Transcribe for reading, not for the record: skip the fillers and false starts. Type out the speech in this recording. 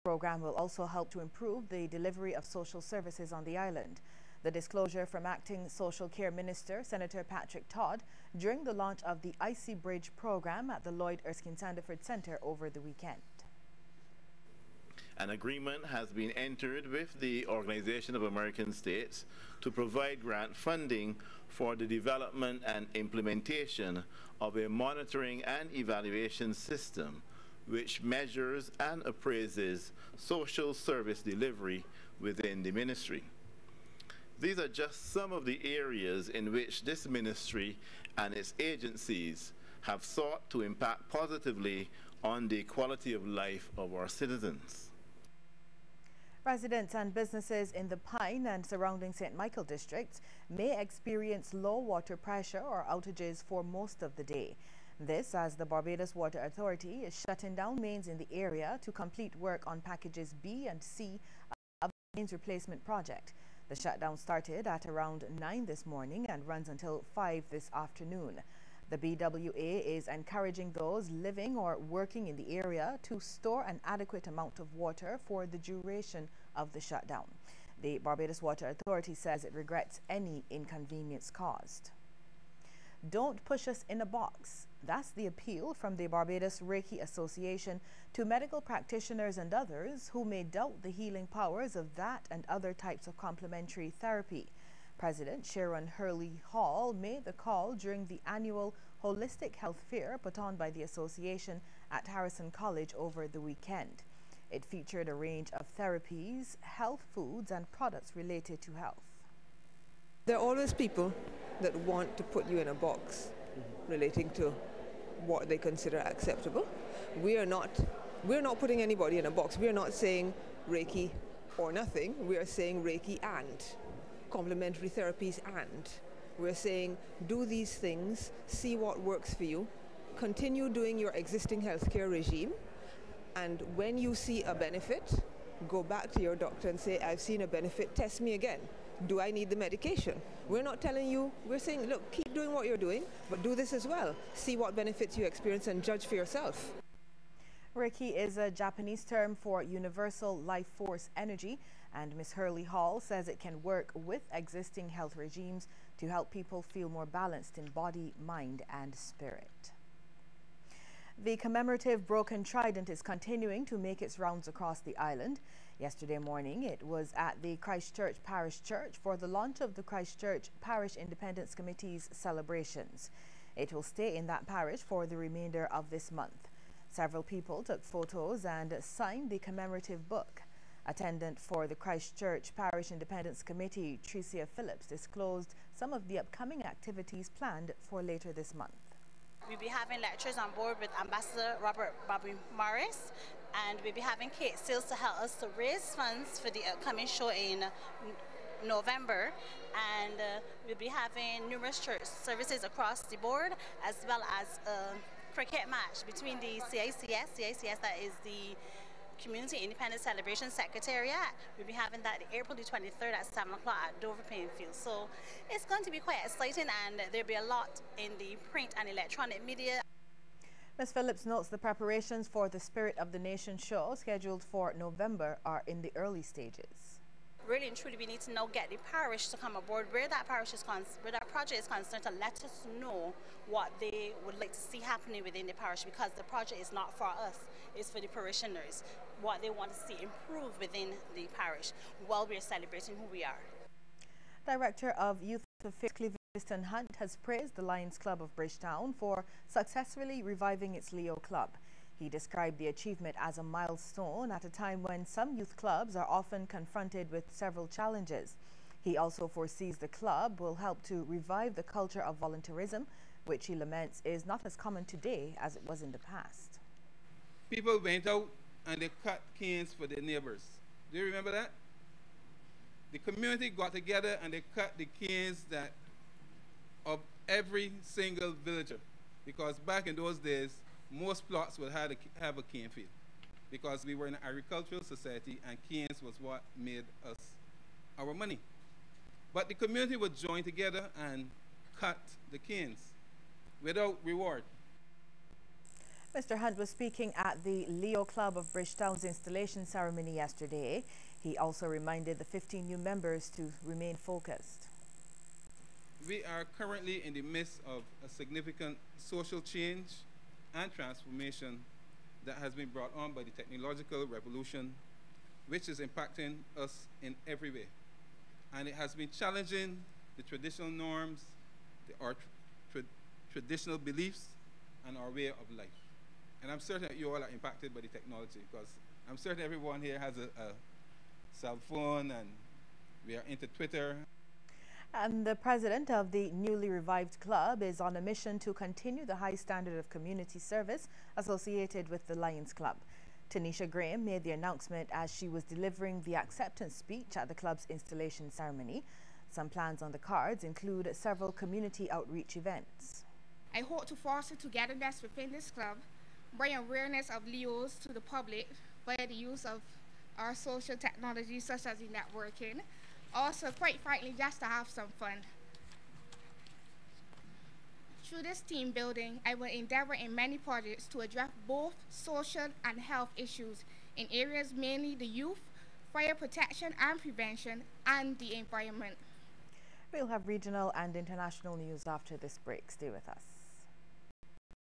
program will also help to improve the delivery of social services on the island. The disclosure from Acting Social Care Minister Senator Patrick Todd during the launch of the Icy Bridge program at the Lloyd Erskine Sandiford Centre over the weekend. An agreement has been entered with the Organization of American States to provide grant funding for the development and implementation of a monitoring and evaluation system which measures and appraises social service delivery within the ministry. These are just some of the areas in which this ministry and its agencies have sought to impact positively on the quality of life of our citizens. Residents and businesses in the Pine and surrounding St. Michael districts may experience low water pressure or outages for most of the day. This as the Barbados Water Authority is shutting down mains in the area to complete work on packages B and C of the mains replacement project. The shutdown started at around 9 this morning and runs until 5 this afternoon. The BWA is encouraging those living or working in the area to store an adequate amount of water for the duration of the shutdown. The Barbados Water Authority says it regrets any inconvenience caused. Don't push us in a box. That's the appeal from the Barbados Reiki Association to medical practitioners and others who may doubt the healing powers of that and other types of complementary therapy. President Sharon Hurley Hall made the call during the annual Holistic Health Fair put on by the association at Harrison College over the weekend. It featured a range of therapies, health foods and products related to health. There are always people that want to put you in a box relating to what they consider acceptable. We are not putting anybody in a box. We are not saying Reiki or nothing. We are saying Reiki and complementary therapies and. We're saying do these things, see what works for you, continue doing your existing healthcare regime, and when you see a benefit, go back to your doctor and say, I've seen a benefit, test me again. Do I need the medication? We're not telling you, we're saying, look, keep doing what you're doing, but do this as well. See what benefits you experience and judge for yourself. Reiki is a Japanese term for universal life force energy, and Ms. Hurley Hall says it can work with existing health regimes to help people feel more balanced in body, mind, and spirit. The commemorative Broken Trident is continuing to make its rounds across the island. Yesterday morning, it was at the Christchurch Parish Church for the launch of the Christchurch Parish Independence Committee's celebrations. It will stay in that parish for the remainder of this month. Several people took photos and signed the commemorative book. Attendant for the Christchurch Parish Independence Committee, Tricia Phillips, disclosed some of the upcoming activities planned for later this month. We'll be having lectures on board with Ambassador Robert Bobby Morris, and we'll be having cake sales to help us to raise funds for the upcoming show in November, and we'll be having numerous church services across the board, as well as a cricket match between the CICS, that is the Community Independence Celebration Secretariat. We'll be having that April the 23rd at 7 o'clock at Dover Plainfield. So it's going to be quite exciting, and there'll be a lot in the print and electronic media. Ms. Phillips notes the preparations for the Spirit of the Nation show scheduled for November are in the early stages. Really and truly, we need to now get the parish to come aboard where that project is concerned, to let us know what they would like to see happening within the parish, because the project is not for us, it's for the parishioners, what they want to see improve within the parish while we're celebrating who we are. Director of Youth Affairs Clifton Hunt has praised the Lions Club of Bridgetown for successfully reviving its Leo Club. He described the achievement as a milestone at a time when some youth clubs are often confronted with several challenges. He also foresees the club will help to revive the culture of volunteerism, which he laments is not as common today as it was in the past. People went out and they cut canes for their neighbors. Do you remember that? The community got together and they cut the canes of every single villager, because back in those days, most plots would have a cane field, because we were in an agricultural society and canes was what made us our money. But the community would join together and cut the canes without reward. Mr. Hunt was speaking at the Leo Club of Bridgetown's installation ceremony yesterday. He also reminded the 15 new members to remain focused. We are currently in the midst of a significant social change and transformation that has been brought on by the technological revolution, which is impacting us in every way. And it has been challenging the traditional norms, our traditional beliefs, and our way of life. And I'm certain that you all are impacted by the technology, because I'm certain everyone here has a cell phone and we are into Twitter. And the president of the newly revived club is on a mission to continue the high standard of community service associated with the Lions Club. Tanisha Graham made the announcement as she was delivering the acceptance speech at the club's installation ceremony. Some plans on the cards include several community outreach events. I hope to foster togetherness within this club, bring awareness of Leos to the public via the use of our social technologies such as the networking. Also, quite frankly, just to have some fun. Through this team building, I will endeavor in many projects to address both social and health issues in areas mainly the youth, fire protection and prevention, and the environment. We'll have regional and international news after this break. Stay with us.